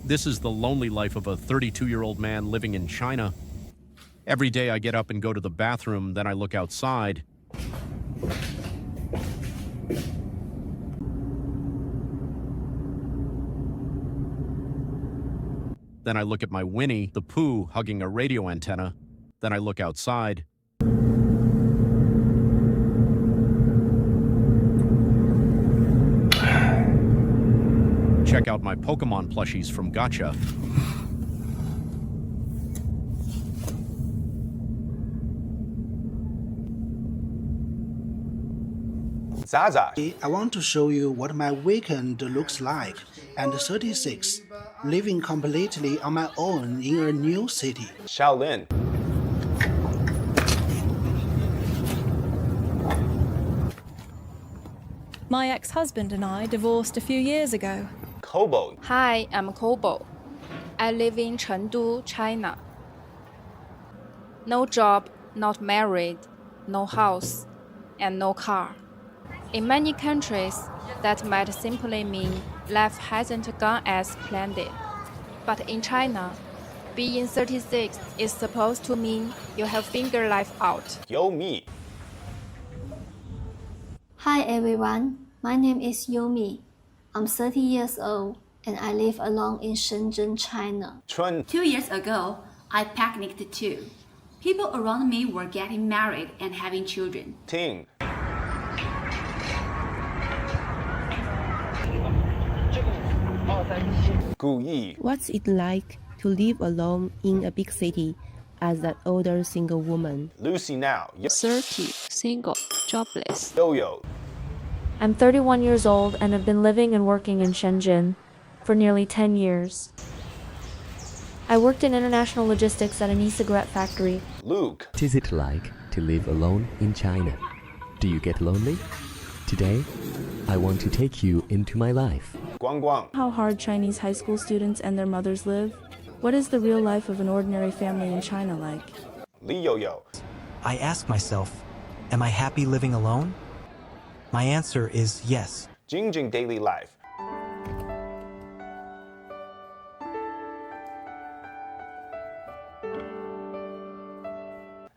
This is the lonely life of a 32-year-old man living in China. Every day I get up and go to the bathroom, then I look outside. Then I look at my Winnie, the Pooh, hugging a radio antenna. Then I look outside. Check out my Pokemon plushies from Gacha. Zaza. I want to show you what my weekend looks like. And 36, living completely on my own in a new city. Shaolin. My ex-husband and I divorced a few years ago. Kobo. Hi, I'm Kobo. I live in Chengdu, China. No job, not married, no house, and no car. In many countries, that might simply mean life hasn't gone as planned. But in China, being 36 is supposed to mean you have figured life out. Yomi. Hi everyone, my name is Yomi. I'm 30 years old and I live alone in Shenzhen, China. Chun. 2 years ago, I panicked too. People around me were getting married and having children. Ting. Gu Yi. What's it like to live alone in a big city as an older single woman? Lucy Now. 30, single, jobless. Yo-Yo. I'm 31 years old and have been living and working in Shenzhen for nearly 10 years. I worked in international logistics at an e-cigarette factory. Luke. What is it like to live alone in China? Do you get lonely? Today, I want to take you into my life. Guang Guang. How hard Chinese high school students and their mothers live? What is the real life of an ordinary family in China like? Li Yo-Yo. I ask myself, am I happy living alone? My answer is yes. Jing Jing Daily Life.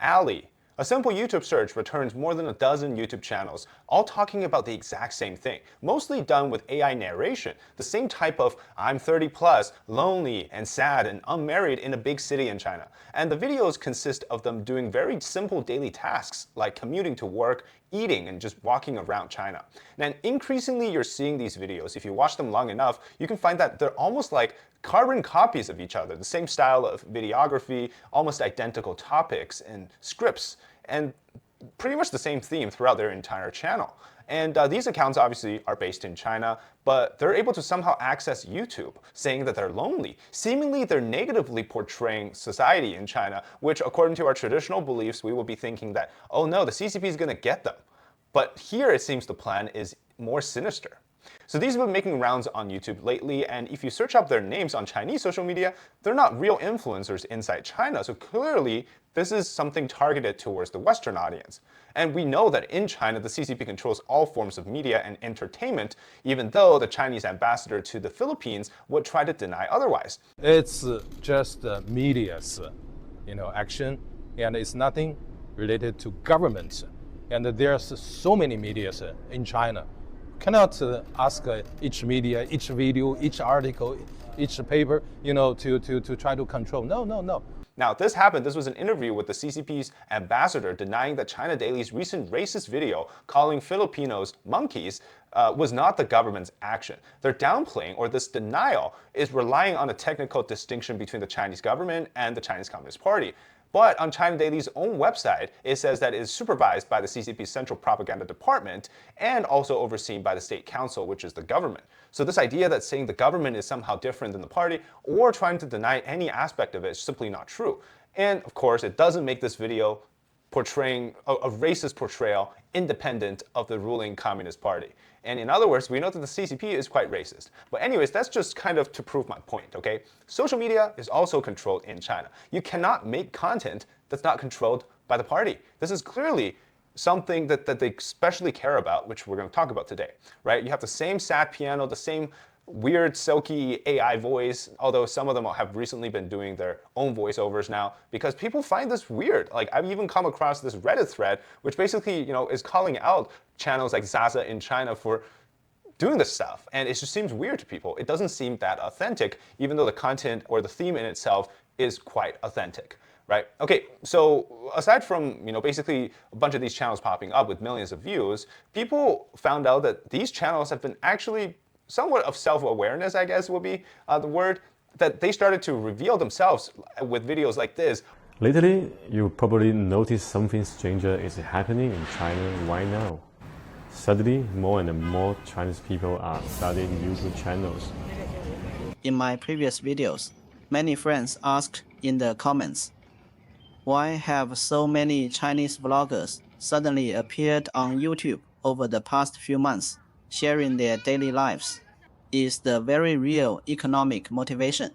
Ali. A simple YouTube search returns more than a dozen YouTube channels, all talking about the exact same thing, mostly done with AI narration, the same type of I'm 30 plus, lonely and sad and unmarried in a big city in China. And the videos consist of them doing very simple daily tasks like commuting to work, eating, and just walking around China. And increasingly you're seeing these videos, if you watch them long enough, you can find that they're almost like carbon copies of each other, the same style of videography, almost identical topics and scripts, and pretty much the same theme throughout their entire channel. And these accounts obviously are based in China, but they're able to somehow access YouTube, saying that they're lonely. Seemingly, they're negatively portraying society in China, which according to our traditional beliefs, we will be thinking that, oh no, the CCP is gonna get them. But here it seems the plan is more sinister. So these have been making rounds on YouTube lately, and if you search up their names on Chinese social media, they're not real influencers inside China, so clearly this is something targeted towards the Western audience. And we know that in China, the CCP controls all forms of media and entertainment, even though the Chinese ambassador to the Philippines would try to deny otherwise. It's just media's action, and it's nothing related to government. And there's so many medias in China. Cannot ask each media, each video, each article, each paper, to try to control. No. Now, this happened. This was an interview with the CCP's ambassador denying that China Daily's recent racist video calling Filipinos monkeys was not the government's action. They're downplaying, or this denial is relying on a technical distinction between the Chinese government and the Chinese Communist Party. But on China Daily's own website, it says that it is supervised by the CCP's Central Propaganda Department and also overseen by the State Council, which is the government. So this idea that saying the government is somehow different than the party or trying to deny any aspect of it is simply not true. And of course, it doesn't make this video portraying a racist portrayal independent of the ruling Communist Party. And in other words, we know that the CCP is quite racist. But anyways, that's just kind of to prove my point, okay? Social media is also controlled in China. You cannot make content that's not controlled by the party. This is clearly something that they especially care about, which we're going to talk about today, right? You have the same sad piano, the same weird, silky AI voice, although some of them have recently been doing their own voiceovers now, because people find this weird. Like, I've even come across this Reddit thread, which basically, is calling out channels like Zaza in China for doing this stuff. And it just seems weird to people. It doesn't seem that authentic, even though the content or the theme in itself is quite authentic. Right? Okay, so aside from basically a bunch of these channels popping up with millions of views, people found out that these channels have been actually somewhat of self-awareness, I guess would be the word, that they started to reveal themselves with videos like this. Lately, you probably noticed something stranger is happening in China right now. Suddenly, more and more Chinese people are starting YouTube channels. In my previous videos, many friends asked in the comments, why have so many Chinese vloggers suddenly appeared on YouTube over the past few months, sharing their daily lives? Is the very real economic motivation.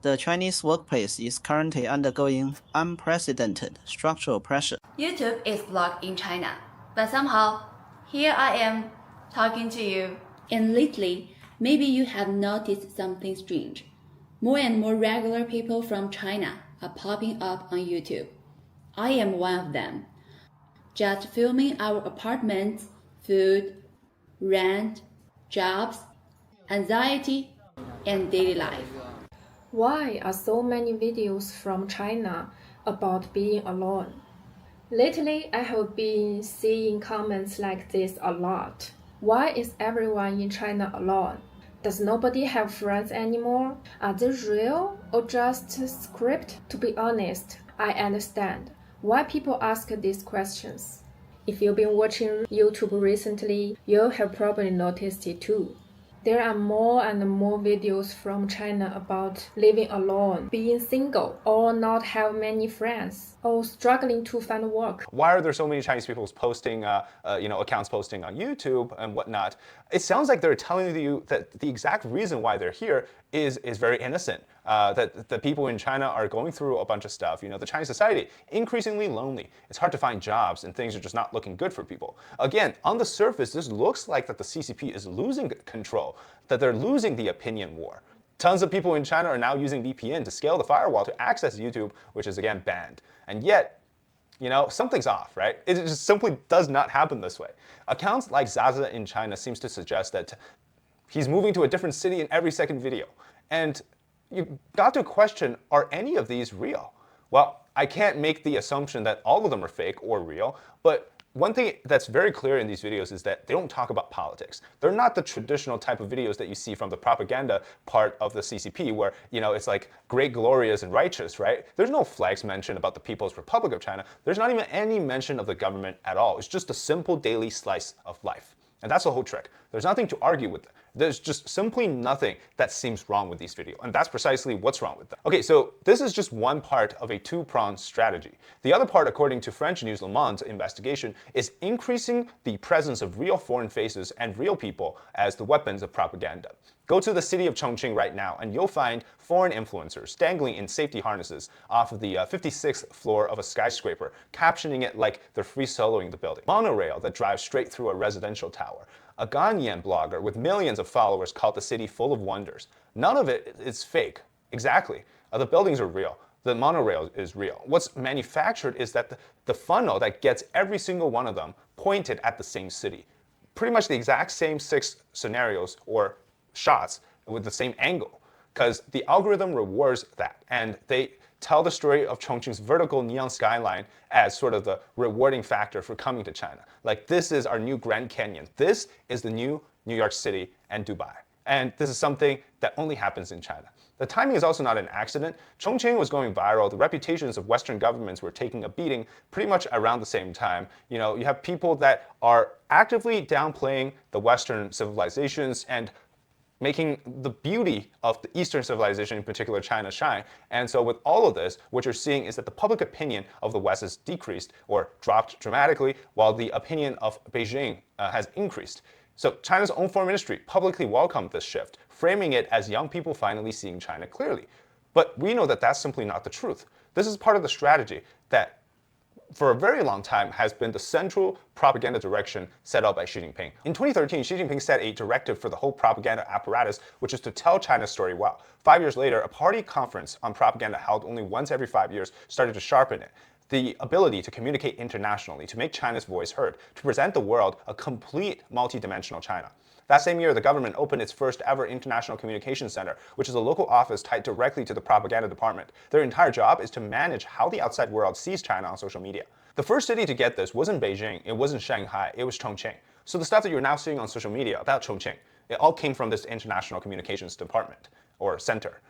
The Chinese workplace is currently undergoing unprecedented structural pressure. YouTube is blocked in China, but somehow, here I am talking to you. And lately, maybe you have noticed something strange. More and more regular people from China are popping up on YouTube. I am one of them. Just filming our apartments, food, rent, jobs, anxiety, and daily life. Why are so many videos from China about being alone? Lately, I have been seeing comments like this a lot. Why is everyone in China alone? Does nobody have friends anymore? Are they real or just script? To be honest, I understand why people ask these questions. If you've been watching YouTube recently, you have probably noticed it too. There are more and more videos from China about living alone, being single, or not have many friends, or struggling to find work. Why are there so many Chinese people posting, accounts posting on YouTube and whatnot? It sounds like they're telling you that the exact reason why they're here is very innocent. That the people in China are going through a bunch of stuff. The Chinese society, increasingly lonely. It's hard to find jobs and things are just not looking good for people. Again, on the surface, this looks like that the CCP is losing control, that they're losing the opinion war. Tons of people in China are now using VPN to scale the firewall to access YouTube, which is again banned. And yet, something's off, right? It just simply does not happen this way. Accounts like Zaza in China seems to suggest that he's moving to a different city in every second video. And you got to question, are any of these real? Well, I can't make the assumption that all of them are fake or real, but one thing that's very clear in these videos is that they don't talk about politics. They're not the traditional type of videos that you see from the propaganda part of the CCP where, it's like great, glorious, and righteous, right? There's no flags mentioned about the People's Republic of China. There's not even any mention of the government at all. It's just a simple daily slice of life. And that's the whole trick. There's nothing to argue with. There's just simply nothing that seems wrong with these videos. And that's precisely what's wrong with them. Okay, so this is just one part of a two-pronged strategy. The other part, according to French news Le Monde's investigation, is increasing the presence of real foreign faces and real people as the weapons of propaganda. Go to the city of Chongqing right now, and you'll find foreign influencers dangling in safety harnesses off of the 56th floor of a skyscraper, captioning it like they're free soloing the building. Monorail that drives straight through a residential tower. A Ganyan blogger with millions of followers called the city full of wonders. None of it is fake. Exactly. The buildings are real. The monorail is real. What's manufactured is that the funnel that gets every single one of them pointed at the same city. Pretty much the exact same 6 scenarios or shots with the same angle, because the algorithm rewards that, and they tell the story of Chongqing's vertical neon skyline as sort of the rewarding factor for coming to China. Like, this is our new Grand Canyon. This is the new New York City and Dubai. And this is something that only happens in China. The timing is also not an accident. Chongqing was going viral. The reputations of Western governments were taking a beating pretty much around the same time. You have people that are actively downplaying the Western civilizations and making the beauty of the Eastern civilization, in particular China, shine. And so with all of this, what you're seeing is that the public opinion of the West has decreased or dropped dramatically, while the opinion of Beijing has increased. So China's own foreign ministry publicly welcomed this shift, framing it as young people finally seeing China clearly. But we know that that's simply not the truth. This is part of the strategy that for a very long time has been the central propaganda direction set out by Xi Jinping. In 2013, Xi Jinping set a directive for the whole propaganda apparatus, which is to tell China's story well. 5 years later, a party conference on propaganda held only once every 5 years started to sharpen it. The ability to communicate internationally, to make China's voice heard, to present the world a complete multi-dimensional China. That same year, the government opened its first ever International Communications Center, which is a local office tied directly to the propaganda department. Their entire job is to manage how the outside world sees China on social media. The first city to get this wasn't Beijing, it wasn't Shanghai, it was Chongqing. So the stuff that you're now seeing on social media about Chongqing, it all came from this International Communications Department, or center.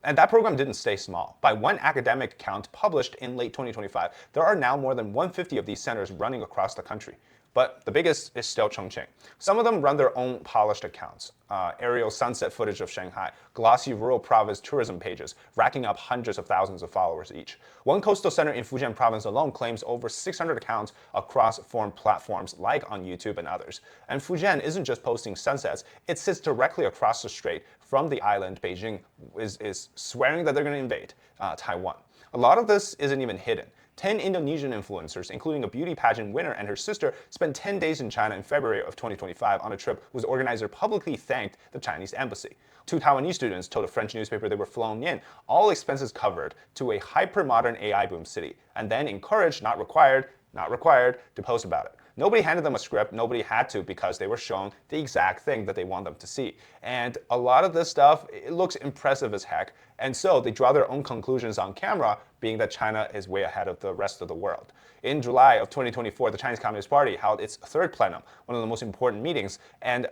And that program didn't stay small. By one academic count published in late 2025, there are now more than 150 of these centers running across the country. But the biggest is still Chongqing. Some of them run their own polished accounts, aerial sunset footage of Shanghai, glossy rural province tourism pages, racking up hundreds of thousands of followers each. One coastal center in Fujian province alone claims over 600 accounts across foreign platforms like on YouTube and others. And Fujian isn't just posting sunsets, it sits directly across the strait from the island Beijing is swearing that they're going to invade Taiwan. A lot of this isn't even hidden. 10 Indonesian influencers, including a beauty pageant winner and her sister, spent 10 days in China in February of 2025 on a trip whose organizer publicly thanked the Chinese embassy. 2 Taiwanese students told a French newspaper they were flown in, all expenses covered, to a hyper-modern AI boom city, and then encouraged, not required, to post about it. Nobody handed them a script, nobody had to, because they were shown the exact thing that they want them to see. And a lot of this stuff, it looks impressive as heck, and so they draw their own conclusions on camera, being that China is way ahead of the rest of the world. In July of 2024, the Chinese Communist Party held its 3rd plenum, one of the most important meetings, and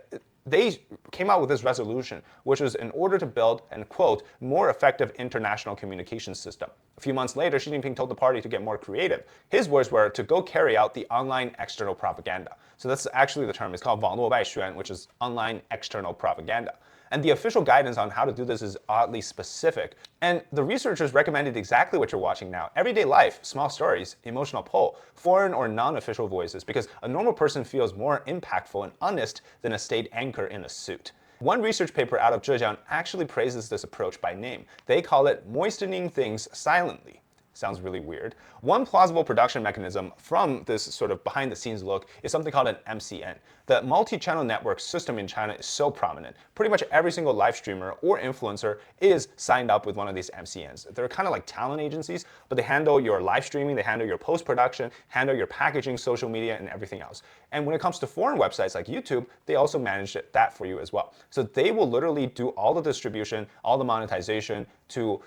they came out with this resolution, which was in order to build and, quote, more effective international communication system. A few months later, Xi Jinping told the party to get more creative. His words were to go carry out the online external propaganda. So that's actually the term. It's called 网络外宣, which is online external propaganda. And the official guidance on how to do this is oddly specific. And the researchers recommended exactly what you're watching now. Everyday life, small stories, emotional pull, foreign or non-official voices, because a normal person feels more impactful and honest than a state anchor in a suit. One research paper out of Zhejiang actually praises this approach by name. They call it moistening things silently. Sounds really weird. One plausible production mechanism from this sort of behind-the-scenes look is something called an MCN. The multi-channel network system in China is so prominent. Pretty much every single live streamer or influencer is signed up with one of these MCNs. They're kind of like talent agencies, but they handle your live streaming, they handle your post-production, handle your packaging, social media, and everything else. And when it comes to foreign websites like YouTube, they also manage that for you as well. So they will literally do all the distribution, all the monetization to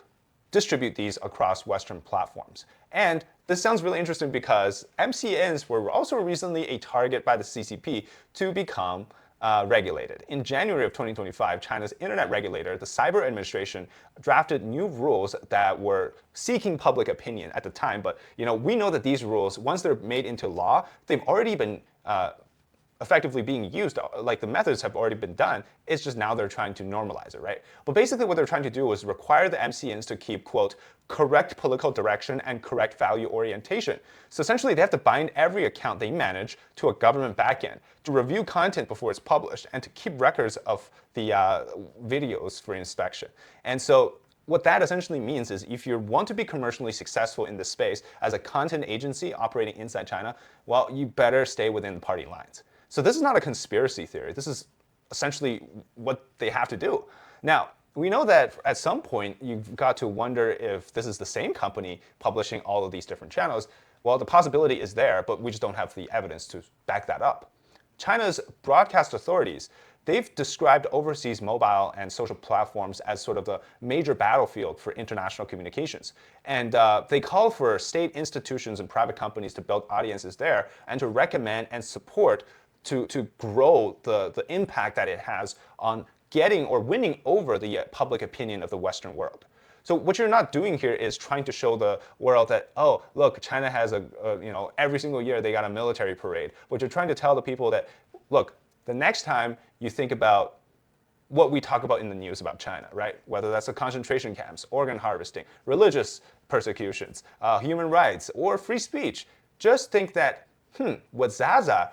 distribute these across Western platforms. And this sounds really interesting because MCNs were also recently a target by the CCP to become regulated. In January of 2025, China's internet regulator, the Cyber Administration, drafted new rules that were seeking public opinion at the time. But we know that these rules, once they're made into law, they've already been effectively being used, like the methods have already been done, it's just now they're trying to normalize it, right? But basically what they're trying to do is require the MCNs to keep, quote, correct political direction and correct value orientation. So essentially they have to bind every account they manage to a government backend, to review content before it's published, and to keep records of the videos for inspection. And so what that essentially means is if you want to be commercially successful in this space as a content agency operating inside China, well, you better stay within the party lines. So this is not a conspiracy theory. This is essentially what they have to do. Now, we know that at some point you've got to wonder if this is the same company publishing all of these different channels. Well, the possibility is there, but we just don't have the evidence to back that up. China's broadcast authorities, they've described overseas mobile and social platforms as sort of the major battlefield for international communications. And they call for state institutions and private companies to build audiences there and to recommend and support to grow the impact that it has on getting or winning over the public opinion of the Western world. So what you're not doing here is trying to show the world that, oh, look, China has every single year they got a military parade. But you're trying to tell the people that, look, the next time you think about what we talk about in the news about China, right? Whether that's the concentration camps, organ harvesting, religious persecutions, human rights, or free speech, just think that, what Zaza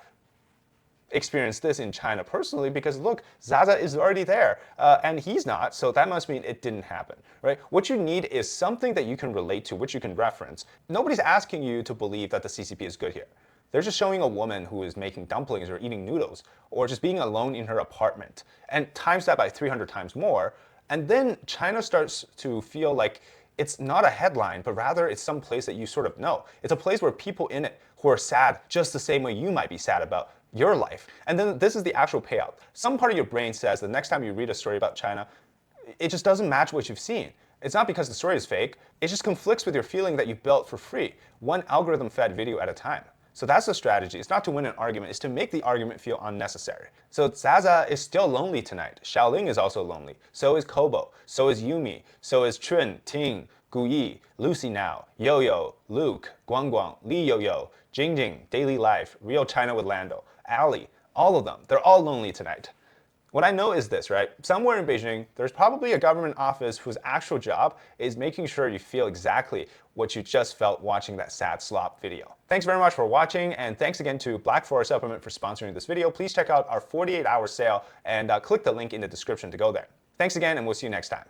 experienced this in China personally because look, Zaza is already there and he's not, so that must mean it didn't happen, right? What you need is something that you can relate to, which you can reference. Nobody's asking you to believe that the CCP is good here. They're just showing a woman who is making dumplings or eating noodles or just being alone in her apartment and times that by 300 times more. And then China starts to feel like it's not a headline, but rather it's some place that you sort of know. It's a place where people in it who are sad just the same way you might be sad about your life. And then this is the actual payout. Some part of your brain says the next time you read a story about China, it just doesn't match what you've seen. It's not because the story is fake, it just conflicts with your feeling that you built for free, one algorithm-fed video at a time. So that's the strategy. It's not to win an argument, it's to make the argument feel unnecessary. So Zaza is still lonely tonight. Xiaoling is also lonely. So is Kobo. So is Yumi. So is Chun, Ting, Guyi, Lucy Now, Yo-Yo, Luke, Guangguang, Li Yo-Yo, Jingjing, Daily Life, Real China with Lando, Ali, all of them. They're all lonely tonight. What I know is this, right? Somewhere in Beijing, there's probably a government office whose actual job is making sure you feel exactly what you just felt watching that sad slop video. Thanks very much for watching, and thanks again to Black Forest Supplement for sponsoring this video. Please check out our 48-hour sale and click the link in the description to go there. Thanks again, and we'll see you next time.